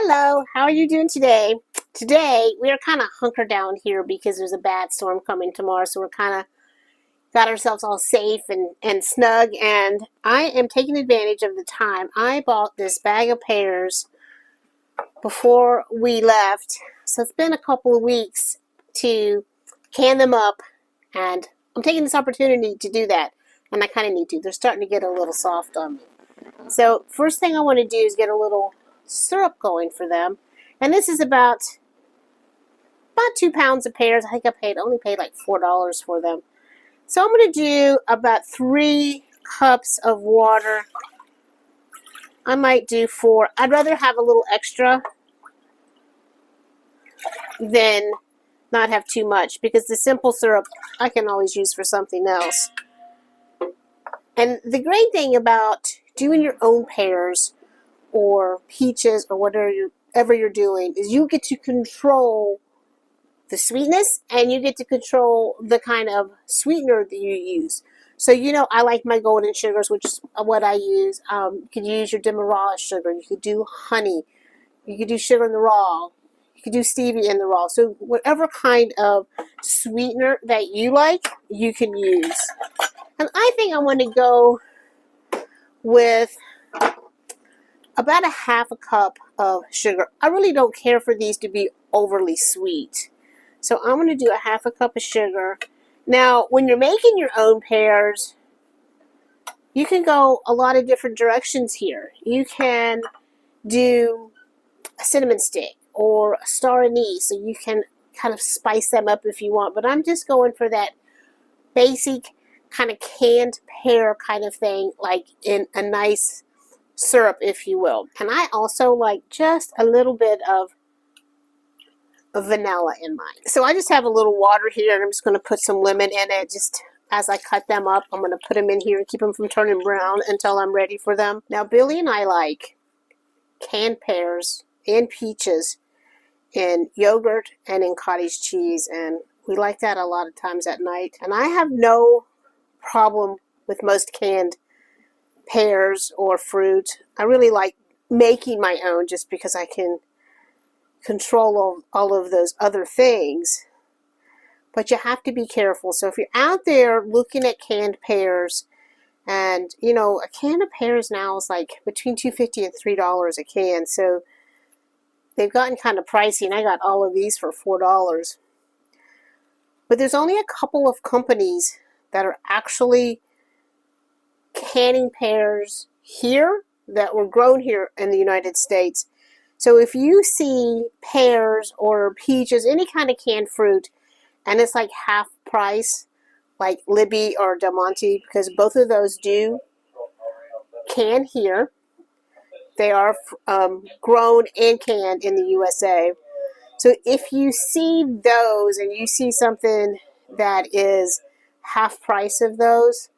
Hello, how are you doing today? Today, we are kind of hunkered down here because there's a bad storm coming tomorrow, so we're kind of got ourselves all safe and snug, and I am taking advantage of the time. I bought this bag of pears before we left, so it's been a couple of weeks to can them up, and I'm taking this opportunity to do that, and I kind of need to. They're starting to get a little soft on me. So first thing I want to do is get a little syrup going for them. And this is about 2 pounds of pears. I think I only paid like $4 for them. So I'm going to do about 3 cups of water. I might do 4. I'd rather have a little extra than not have too much, because the simple syrup I can always use for something else. And the great thing about doing your own pears or peaches or whatever you're doing is you get to control the sweetness, and you get to control the kind of sweetener that you use. So, I like my golden sugars, which is what I use. You could use your demerara sugar. You could do honey. You could do sugar in the raw. You could do stevia in the raw. So whatever kind of sweetener that you like, you can use. And I think I want to go with about a half a cup of sugar. I really don't care for these to be overly sweet. So I'm going to do a half a cup of sugar. Now, when you're making your own pears, you can go a lot of different directions here. You can do a cinnamon stick or a star anise, so you can kind of spice them up if you want. But I'm just going for that basic kind of canned pear kind of thing, like in a nice syrup, if you will. And I also like just a little bit of vanilla in mine. So I just have a little water here, and I'm just going to put some lemon in it. Just as I cut them up, I'm going to put them in here and keep them from turning brown until I'm ready for them. Now, Billy and I like canned pears and peaches in yogurt and in cottage cheese, and we like that a lot of times at night. And I have no problem with most canned pears or fruit. I really like making my own just because I can control all of those other things. But you have to be careful. So if you're out there looking at canned pears, and a can of pears now is like between $2.50 and $3 a can, so they've gotten kind of pricey, and I got all of these for $4. But there's only a couple of companies that are actually canning pears here that were grown here in the United States. So if you see pears or peaches, any kind of canned fruit, and it's like half price, like Libby or Del Monte, because both of those do can here. They are grown and canned in the USA. So if you see those and you see something that is half price of those,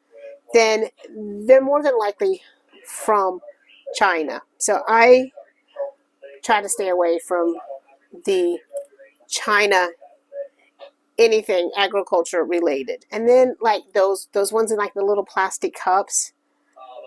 then they're more than likely from China. So I try to stay away from the China anything agriculture related. And then like those ones in like the little plastic cups,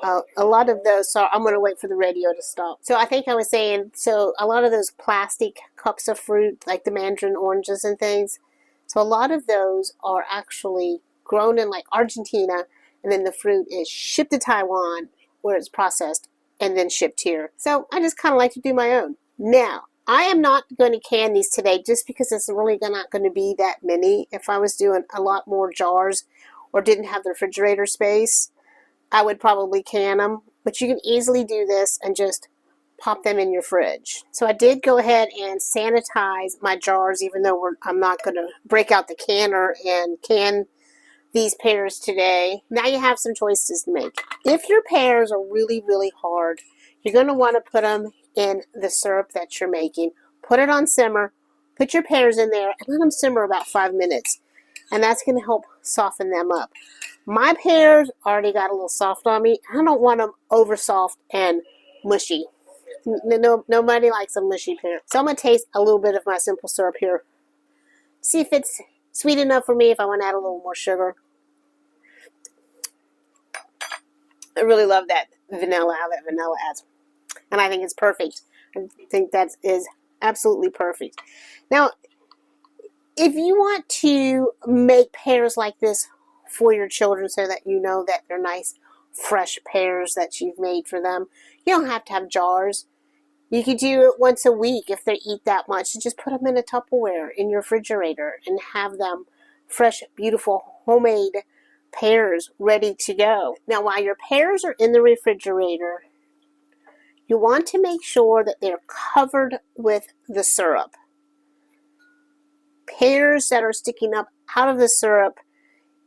a lot of those, so I'm going to wait for the radio to stop. So I think I was saying, so a lot of those plastic cups of fruit, like the mandarin oranges and things, so a lot of those are actually grown in like Argentina, and then the fruit is shipped to Taiwan where it's processed and then shipped here. So I just kind of like to do my own. Now, I am not going to can these today just because it's really not going to be that many. If I was doing a lot more jars or didn't have the refrigerator space, I would probably can them. But you can easily do this and just pop them in your fridge. So I did go ahead and sanitize my jars, even though I'm not going to break out the canner and can these pears today. Now you have some choices to make. If your pears are really, really hard, you're going to want to put them in the syrup that you're making. Put it on simmer. Put your pears in there and let them simmer about 5 minutes. And that's going to help soften them up. My pears already got a little soft on me. I don't want them over soft and mushy. Nobody likes a mushy pear. So I'm going to taste a little bit of my simple syrup here. See if it's sweet enough for me, if I want to add a little more sugar. I really love that vanilla, how that vanilla adds. And I think it's perfect. I think that is absolutely perfect. Now, if you want to make pears like this for your children so that you know that they're nice, fresh pears that you've made for them, you don't have to have jars. You could do it once a week if they eat that much. Just put them in a Tupperware in your refrigerator and have them fresh, beautiful, homemade pears ready to go. Now, while your pears are in the refrigerator, you want to make sure that they're covered with the syrup. Pears that are sticking up out of the syrup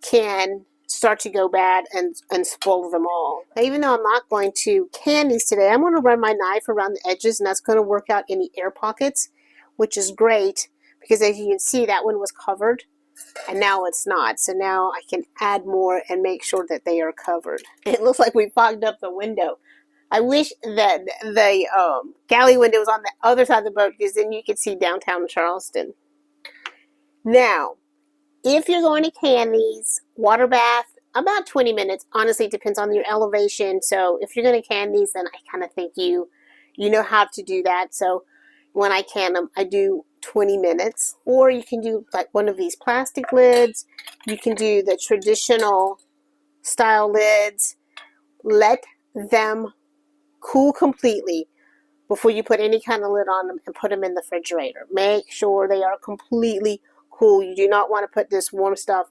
can start to go bad and spoil them all. Now, even though I'm not going to can these today, I'm going to run my knife around the edges, and that's going to work out any air pockets, which is great because as you can see, that one was covered and now it's not. So now I can add more and make sure that they are covered. It looks like we fogged up the window. I wish that the galley window was on the other side of the boat because then you could see downtown Charleston. Now, if you're going to can these, water bath, about 20 minutes. Honestly, it depends on your elevation. So if you're going to can these, then I kind of think you know how to do that. So when I can them, I do 20 minutes. Or you can do like one of these plastic lids. You can do the traditional style lids. Let them cool completely before you put any kind of lid on them and put them in the refrigerator. Make sure they are completely cool. You do not want to put this warm stuff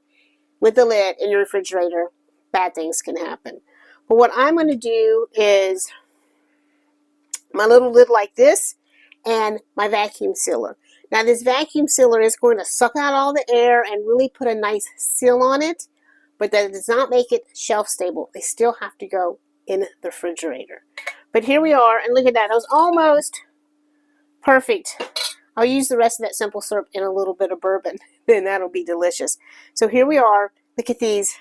with the lid in your refrigerator. Bad things can happen. But what I'm going to do is my little lid like this and my vacuum sealer. Now this vacuum sealer is going to suck out all the air and really put a nice seal on it, but that does not make it shelf stable. They still have to go in the refrigerator. But here we are, and look at that. That was almost perfect. I'll use the rest of that simple syrup in a little bit of bourbon, then that'll be delicious. So here we are. Look at these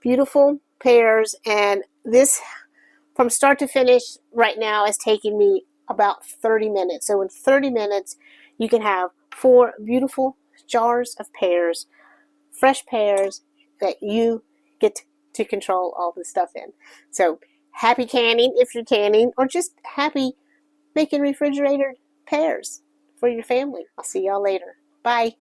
beautiful pears, and this from start to finish right now is taking me about 30 minutes. So in 30 minutes, you can have 4 beautiful jars of pears, fresh pears that you get to control all the stuff in. So happy canning if you're canning, or just happy making refrigerated pears for your family. I'll see y'all later. Bye.